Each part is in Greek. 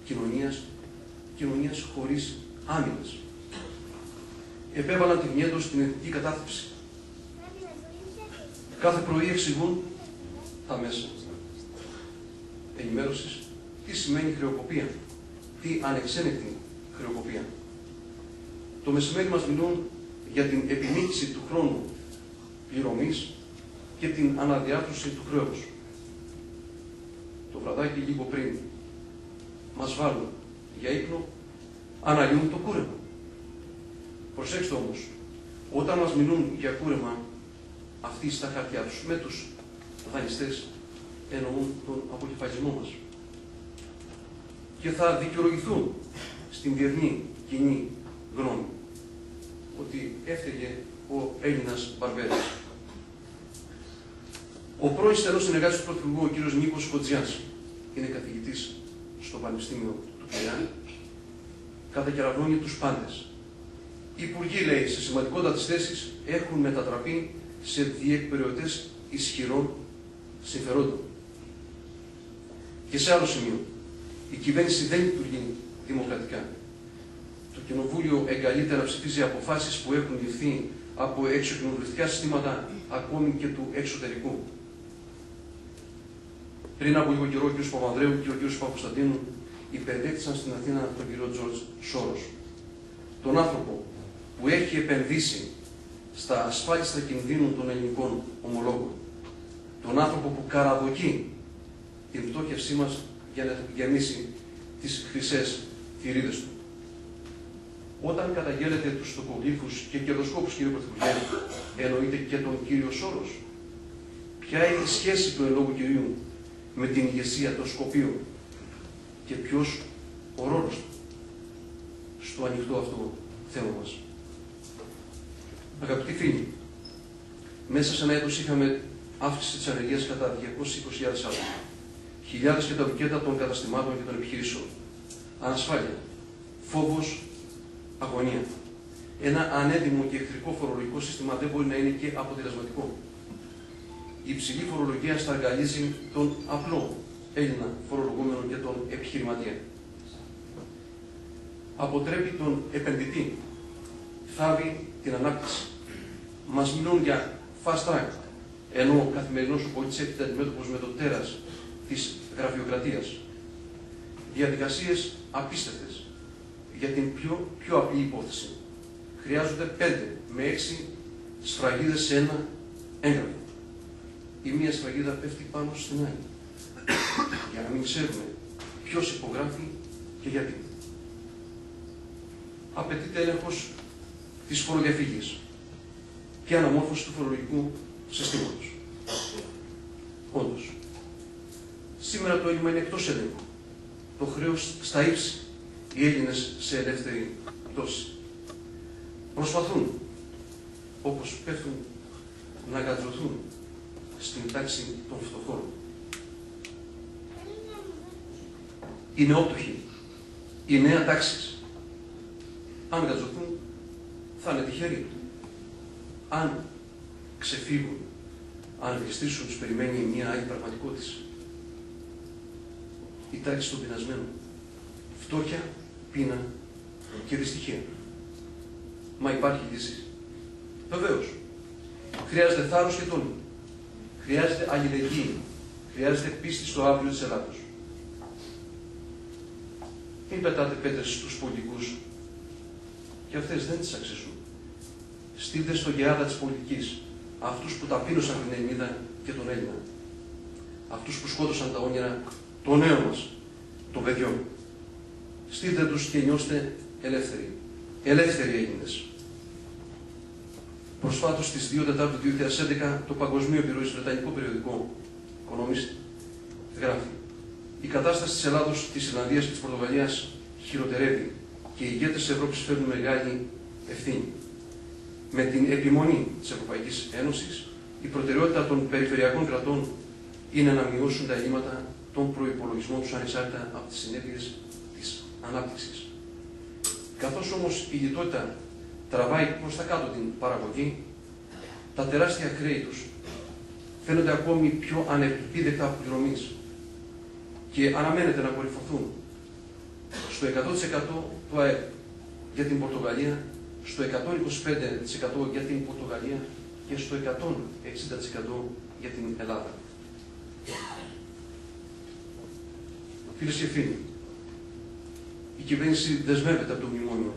κοινωνίας χωρίς άμυνας. Επέβαλαν τη μνήμα στην εθνική κατάθλιψη. Κάθε πρωί εξηγούν τα μέσα ενημέρωσης τι σημαίνει χρεοκοπία, τι ανεξέλεγκτη χρεοκοπία. Το μεσημέρι μας μιλούν για την επιμήκυση του χρόνου πληρωμής και την αναδιάρθρωση του χρέους. Το βραδάκι λίγο πριν μας βάλουν για ύπνο, αναλύουν το κούρεμα. Προσέξτε όμως, όταν μας μιλούν για κούρεμα, αυτοί στα χαρτιά τους με τους δανειστές εννοούν τον αποκεφαλισμό μας. Και θα δικαιολογηθούν στην διεθνή κοινή γνώμη ότι έφταιγε ο Έλληνας Μπαρβέρας. Ο πρώην στενός συνεργάτης του Πρωθυπουργού, ο κ. Νίκος Κοτζιάς, είναι καθηγητής στο Πανεπιστήμιο του Πειραιά, κατακεραυνώνει τους πάντες. Οι υπουργοί, λέει, σε σημαντικότατες θέσεις έχουν μετατραπεί σε διεκπεραιωτές ισχυρών συμφερόντων. Και σε άλλο σημείο, η κυβέρνηση δεν λειτουργεί δημοκρατικά. Το Κοινοβούλιο εγκαλείται να ψηφίζει αποφάσεις που έχουν ληφθεί από εξωκοινοβουλευτικά συστήματα, ακόμη και του εξωτερικού. Πριν από λίγο καιρό, ο κ. Παπανδρέου και ο κ. Παπακοσταντίνου υπερδέχτησαν στην Αθήνα τον κ. Τζορτζ Σόρος. Τον άνθρωπο που έχει επενδύσει στα ασφάλιστρα κινδύνων των ελληνικών ομολόγων. Τον άνθρωπο που καραδοκεί την πτώχευσή μας για να γεμίσει τις χρυσές θηρίδες του. Όταν καταγγέλλετε τους τοκογλύφους και κερδοσκόπους, κύριε Πρωθυπουργέ, εννοείται και τον κύριο Σόρος. Ποια είναι η σχέση του εν λόγω κυρίου με την ηγεσία των Σκοπίων και ποιος ο ρόλος του στο ανοιχτό αυτό θέμα μας. Αγαπητοί φίλοι, μέσα σε ένα έτος είχαμε αύξηση της ανεργίας κατά 220.000 άτομα. Χιλιάδες και τα μπουκέτα των καταστημάτων και των επιχειρήσεων. Ανασφάλεια, φόβος, αγωνία. Ένα ανέντιμο και εχθρικό φορολογικό σύστημα δεν μπορεί να είναι και αποτελεσματικό. Η υψηλή φορολογία σταργαλίζει τον απλό Έλληνα φορολογούμενο και τον επιχειρηματία. Αποτρέπει τον επενδυτή. Θάβει την ανάπτυξη. Μας μιλούν για fast track, ενώ ο καθημερινός ο πολίτης έρχεται αντιμέτωπος με το τέρας της γραφειοκρατίας. Διαδικασίες απίστευτες. Για την πιο απλή υπόθεση χρειάζονται 5 με 6 σφραγίδες σε ένα έγγραφο. Η μία σφραγίδα πέφτει πάνω στην άλλη. Για να μην ξέρουμε ποιος υπογράφει και γιατί. Απαιτείται έλεγχος της φοροδιαφυγής και αναμόρφωση του φορολογικού συστήματος. Όντως, σήμερα το έλλειμμα είναι εκτός ελέγχου. Το χρέος στα ύψη. Οι Έλληνες σε ελεύθερη πτώση. Προσπαθούν, όπως πέφτουν, να εγκατρωθούν στην τάξη των φτωχών. Οι νεόπτωχοι, η νέα τάξη, αν εγκατρωθούν, θα είναι τυχεροί. Αν ξεφύγουν, αν γλιστρήσουν, τους περιμένει μια άλλη πραγματικότητα. Η τάξη των πεινασμένων. Φτώχεια, πείνα και δυστυχία. Μα υπάρχει λύση. Βεβαίως. Χρειάζεται θάρρος και τόλμη. Χρειάζεται αλληλεγγύη. Χρειάζεται πίστη στο αύριο της Ελλάδος. Μην πετάτε πέτρες στους πολιτικούς. Και αυτές δεν τις αξίζουν. Στείλτε στο γεάδα της πολιτικής αυτούς που ταπείνωσαν την Ελληνίδα και τον Έλληνα. Αυτούς που σκότωσαν τα όνειρα των νέων μας, των παιδιών. Στείλτε τους και νιώστε ελεύθεροι. Ελεύθεροι Έλληνες. Προσφάτως στις 2 Τετάρτου 2011 το παγκοσμίο επιρροής βρετανικό περιοδικό Economist γράφει: η κατάσταση της Ελλάδος, της Ιρλανδίας και της Πορτογαλίας χειροτερεύει και οι ηγέτες της Ευρώπης φέρνουν μεγάλη ευθύνη. Με την επιμονή της Ευρωπαϊκής Ένωσης, η προτεραιότητα των περιφερειακών κρατών είναι να μειώσουν τα ελλείμματα των προϋπολογισμών τους ανεξάρτητα από τις συνέπειες της ανάπτυξης. Καθώς όμως η λιτότητα τραβάει προς τα κάτω την παραγωγή, τα τεράστια χρέη τους φαίνονται ακόμη πιο ανεπίδεκτα από πληρωμής και αναμένεται να κορυφωθούν στο 100% του ΑΕΠ για την Πορτογαλία, στο 125% για την Πορτογαλία και στο 160% για την Ελλάδα. Φίλες και φίλοι, η κυβέρνηση δεσμεύεται από το μνημόνιο.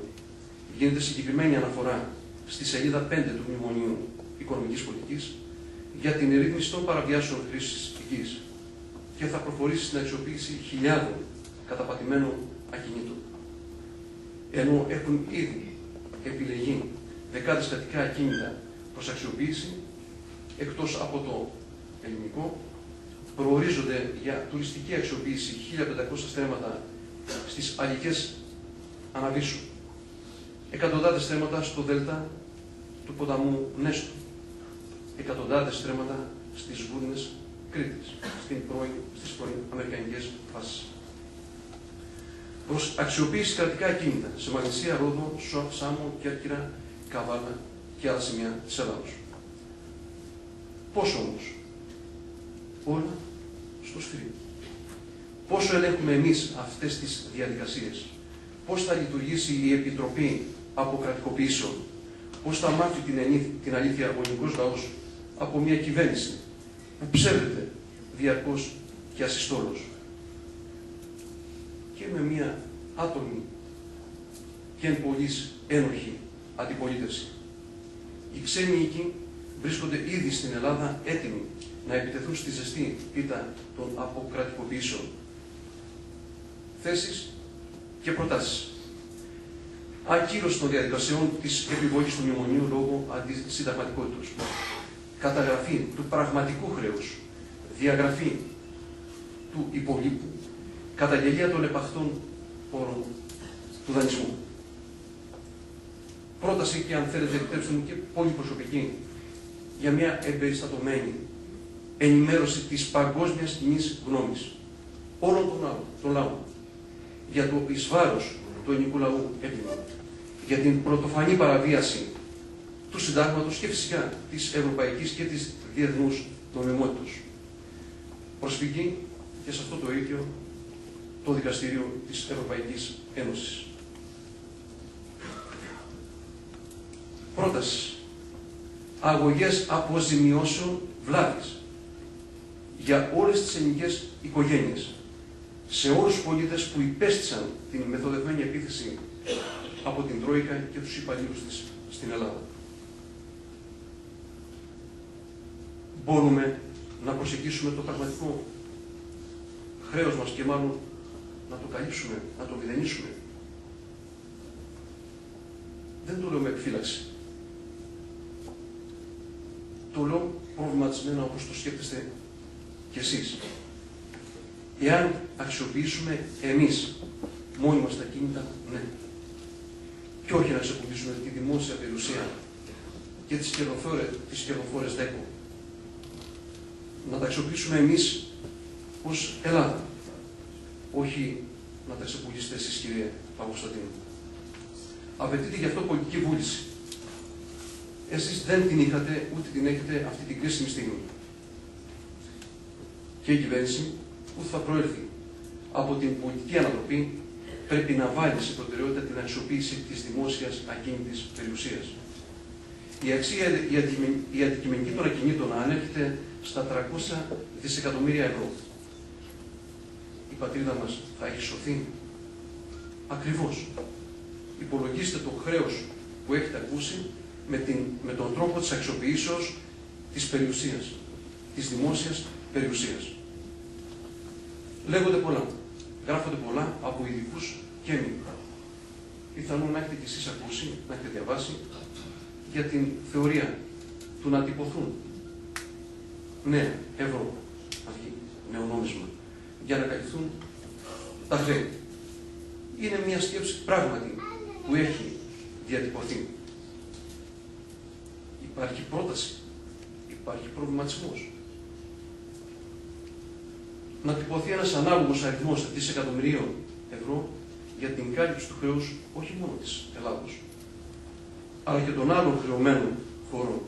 Γίνεται συγκεκριμένη αναφορά στη σελίδα 5 του Μνημονίου Οικονομικής Πολιτικής για την ερρήγνηση των παραβιάσεων χρήσης γης και θα προχωρήσει στην αξιοποίηση χιλιάδων καταπατημένων ακινήτων. Ενώ έχουν ήδη επιλεγεί δεκάδες κρατικά ακίνητα προς αξιοποίηση, εκτός από το ελληνικό, προορίζονται για τουριστική αξιοποίηση 1.500 στρέμματα στις Αλλικές Αναβίσου, εκατοντάδες στρέμματα στο δέλτα του ποταμού Νέστου, εκατοντάδες στρέμματα στις βούρνες Κρήτης, στις πρώην Αμερικανικές βάσεις. Προς αξιοποίηση κρατικά ακίνητα σε Μαγνησία, Ρόδο, Σάμο, Κέρκυρα, Καβάλα και άλλα σημεία της Ελλάδος. Πώς όμως? Όλα στο σφυρί. Πόσο ελέγχουμε εμείς αυτές τις διαδικασίες? Πώς θα λειτουργήσει η Επιτροπή Αποκρατικοποιήσεων? Πώς θα μάθει την αλήθεια ο ελληνικός λαός από μια κυβέρνηση που ψεύδεται διαρκώς και ασυστόλως και με μια άτομη και εν πολλής ένοχη αντιπολίτευση? Οι ξένοι οίκοι βρίσκονται ήδη στην Ελλάδα έτοιμοι να επιτεθούν στη ζεστή πίτα των αποκρατικοποιήσεων. Θέσεις και προτάσεις. Ακύρωση των διαδικασιών της επιβολής του μνημονίου λόγω αντισυνταγματικότητας. Καταγραφή του πραγματικού χρέους. Διαγραφή του υπολείπου. Καταγγελία των επαχθών πόρων του δανεισμού. Πρόταση, και αν θέλετε επιτρέψτε μου και πολύ προσωπική, για μια εμπεριστατωμένη ενημέρωση της παγκόσμιας κοινής γνώμης όλων των λαών για το εις βάρος του ελληνικού λαού έπλημα, για την πρωτοφανή παραβίαση του συντάγματος και φυσικά της ευρωπαϊκής και της διεθνούς νομιμότητας. Προσφυγή και σε αυτό το ίδιο το Δικαστήριο της Ευρωπαϊκής Ένωσης. Πρόταση. Αγωγές αποζημιώσεων βλάβης για όλες τις ελληνικές οικογένειες, σε όλους τους πολίτες που υπέστησαν την μεθοδευμένη επίθεση από την Τρόικα και τους υπαλλήλους της στην Ελλάδα. Μπορούμε να προσεγγίσουμε το πραγματικό χρέος μας και μάλλον να το καλύψουμε, να το μηδενίσουμε? Δεν το λέω με επιφύλαξη. Το λέω προβληματισμένα όπως το σκέφτεστε κι εσείς. Εάν αξιοποιήσουμε εμείς μόνοι μας τα κίνητα, ναι. Και όχι να ξεπουλήσουμε τη δημόσια περιουσία και τις κερδοφόρες ΔΕΚΟ. Να τα αξιοποιήσουμε εμείς ως Ελλάδα. Όχι να τα ξεπουλήσετε εσείς, κύριε Παπακοσταντίνου. Απαιτείται γι' αυτό πολιτική βούληση. Εσείς δεν την είχατε, ούτε την έχετε αυτή την κρίσιμη στιγμή. Και η κυβέρνηση που θα προέλθει από την πολιτική ανατροπή πρέπει να βάλει σε προτεραιότητα την αξιοποίηση της δημόσιας ακίνητης περιουσίας. Η αξία, η αντικειμενική των ακινήτων ανέρχεται στα 300 δισεκατομμύρια ευρώ. Η πατρίδα μας θα έχει σωθεί? Ακριβώς. Υπολογίστε το χρέος που έχετε ακούσει με τον τρόπο της αξιοποιήσεως της περιουσίας, της δημόσιας περιουσίας. Λέγονται πολλά, γράφονται πολλά από ειδικούς και μη. Πιθανόν να έχετε κι εσείς ακούσει, να έχετε διαβάσει για την θεωρία του να τυπωθούν νέα ευρώ, νέο νόμισμα, για να καλυφθούν τα χρέη. Είναι μια σκέψη πράγματι που έχει διατυπωθεί. Υπάρχει πρόταση, υπάρχει προβληματισμός. Να τυπωθεί ένας ανάλογος αριθμός δισεκατομμυρίων ευρώ για την κάλυψη του χρέους όχι μόνο της Ελλάδος, αλλά και των άλλων χρεωμένων χωρών,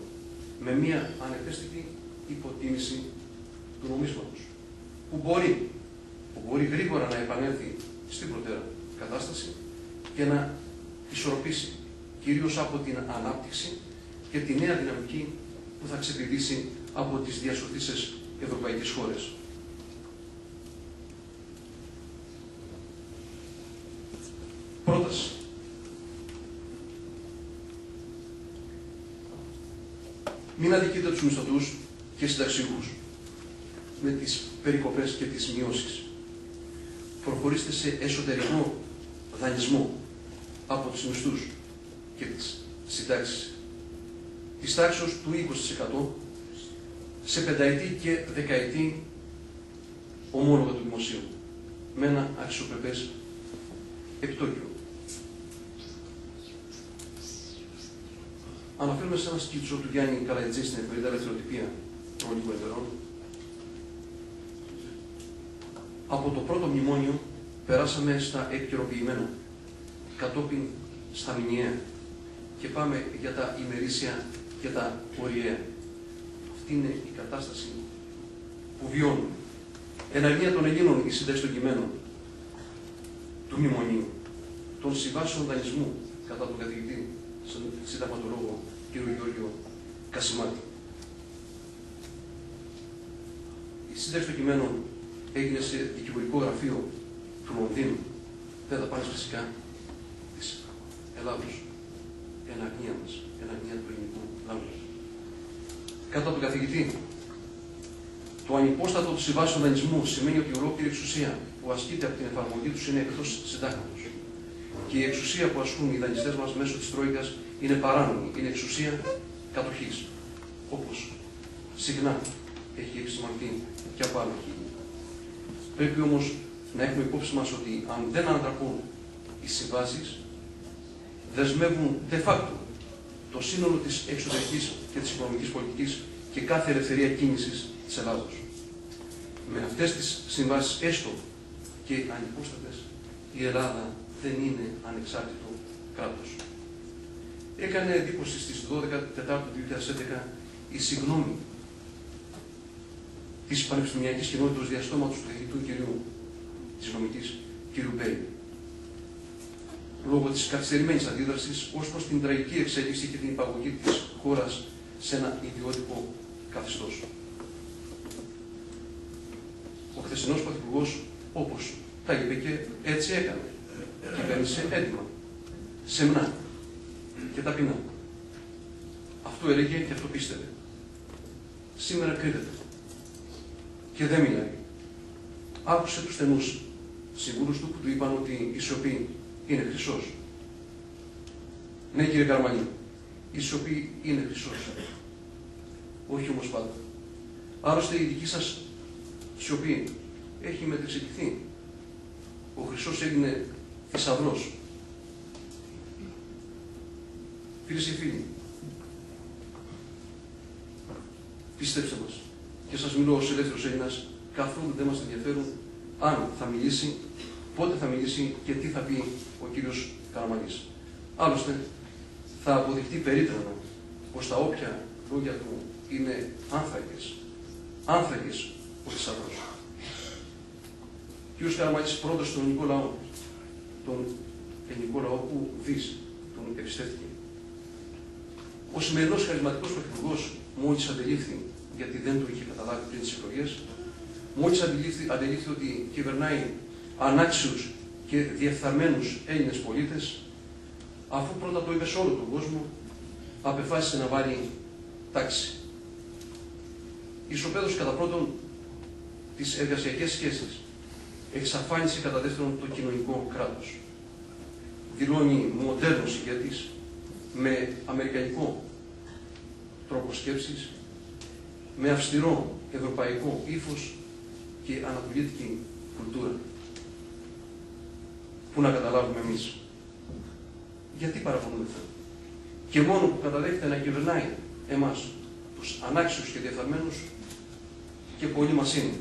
με μια ανεπαίσθητη υποτίμηση του νομίσματος, που μπορεί γρήγορα να επανέλθει στην προτέρα κατάσταση και να ισορροπήσει, κυρίως από την ανάπτυξη και τη νέα δυναμική που θα ξεπηδήσει από τις διασωθήσεις ευρωπαϊκές χώρες. Πρόταση. Μην αδικείτε τους μισθωτούς και συνταξιούχους με τις περικοπές και τις μειώσεις. Προχωρήστε σε εσωτερικό δανεισμό από τους μισθούς και τις συντάξεις της τάξης του 20% σε πενταετή και δεκαετή ομόλογα του δημοσίου με ένα αξιοπρεπές επιτόκιο. Αναφέρουμε σε ένα σκίτσο του Γιάννη Καλαϊτζή στην εφημερίδα Ελευθεροτυπία των λίγων ημερών. Από το πρώτο μνημόνιο περάσαμε στα επικαιροποιημένα, κατόπιν στα μηνιαία και πάμε για τα ημερήσια και τα ωριαία. Αυτή είναι η κατάσταση που βιώνουμε. Εν αγνία των Ελλήνων η σύνταξη των κειμένων του μνημονίου, των συμβάσεων δανεισμού κατά τον καθηγητή συνταγματολόγο κ. Γιώργιο Κασιμάτη. Η σύνταξη των κειμένων έγινε σε δικηγορικό γραφείο του Λονδίνου, δεν θα πάνε φυσικά της Ελλάδος, εν αγνία μας, εν αγνία του ελληνικού λαού. Κατά τον καθηγητή, το ανυπόστατο του συμβάσεων δανεισμού σημαίνει ότι η ολόκληρη εξουσία που ασκείται από την εφαρμογή τους είναι εκτός συντάγματος. Και η εξουσία που ασκούν οι δανειστές μας μέσω της Τρόικας είναι παράνομη, είναι εξουσία κατοχής. Όπως συχνά έχει επισημανθεί και από άλλα χείλη. Πρέπει όμως να έχουμε υπόψη μας ότι αν δεν ανατραπούν οι συμβάσεις, δεσμεύουν de facto το σύνολο της εξωτερικής και της οικονομικής πολιτικής και κάθε ελευθερία κίνησης της Ελλάδος. Με αυτές τις συμβάσεις, έστω και ανυπόστατες, η Ελλάδα δεν είναι ανεξάρτητο κράτος. Έκανε εντύπωση στις 12 Τετάρτου 2011 η συγγνώμη της πανεπιστημιακής κοινότητας διαστόματος του καθηγητού της νομικής κ. Μπέι, λόγω της καθυστερημένης αντίδρασης ως προς την τραγική εξέλιξη και την υπαγωγή της χώρας σε ένα ιδιότυπο καθεστώς. Ο χθεσινός πρωθυπουργός, όπως τα είπε και έτσι έκανε, κυβέρνησε έτοιμα, σεμνά και ταπεινά. Αυτό έλεγε και αυτό πίστευε. Σήμερα κρύβεται και δεν μιλάει. Άκουσε τους στενούς συμβούλους του που του είπαν ότι η σιωπή είναι χρυσός. Ναι, κύριε Καραμανλή, η σιωπή είναι χρυσός. Όχι όμως πάντα. Άλλωστε η δική σας σιωπή έχει μετεξελιχθεί. Ο χρυσός έγινε θησαυρός. Φίλες και φίλοι, πιστέψτε μας, και σας μιλώ ως ελεύθερος Έλληνας, καθόλου δεν μας ενδιαφέρουν αν θα μιλήσει, πότε θα μιλήσει και τι θα πει ο κύριος Καραμανλής. Άλλωστε, θα αποδειχτεί περίτρανα πως τα όποια λόγια του είναι άνθρακες ο θησαυρός. Ο κύριος Καραμανλής, πρόεδρος στον ελληνικό λαό, τον ελληνικό λαό που τον εμπιστεύτηκε. Ο σημερινός χαρισματικός πρωθυπουργός μόλις αντελήφθη, γιατί δεν το είχε καταλάβει πριν τις εκλογές, μόλις αντελήφθη ότι κυβερνάει ανάξιους και διεφθαρμένους Έλληνες πολίτες, αφού πρώτα το είπε σε όλο τον κόσμο, απεφάσισε να βάλει τάξη. Ισοπαίδωσε κατά πρώτον τις εργασιακές σχέσεις, εξαφάνισε κατά δεύτερον το κοινωνικό κράτος. Δηλώνει μοντέρνος ηγέτης, με αμερικανικό τρόπο σκέψης, με αυστηρό ευρωπαϊκό ύφος και ανατολίτικη κουλτούρα. Πού να καταλάβουμε εμείς. Γιατί παραπονούμεθα. Και μόνο που καταδέχεται να κυβερνάει εμάς, τους ανάξιους και διαφθαρμένους, και πολλοί μας είναι.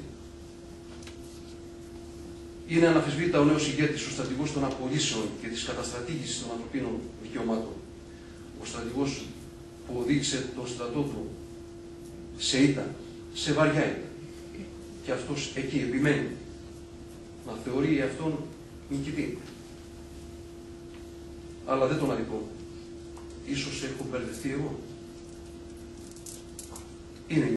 Είναι αναμφισβήτητα ο νέος ηγέτης, ο στρατηγός των απολύσεων και της καταστρατήγησης των ανθρωπίνων δικαιωμάτων. Ο στρατηγός που οδήγησε τον στρατό του σε ήττα, σε βαριά ήττα. Και αυτός εκεί επιμένει να θεωρεί αυτόν νικητή. αλλά δεν τον αδικώ. Ίσως έχω μπερδευτεί εγώ. Είναι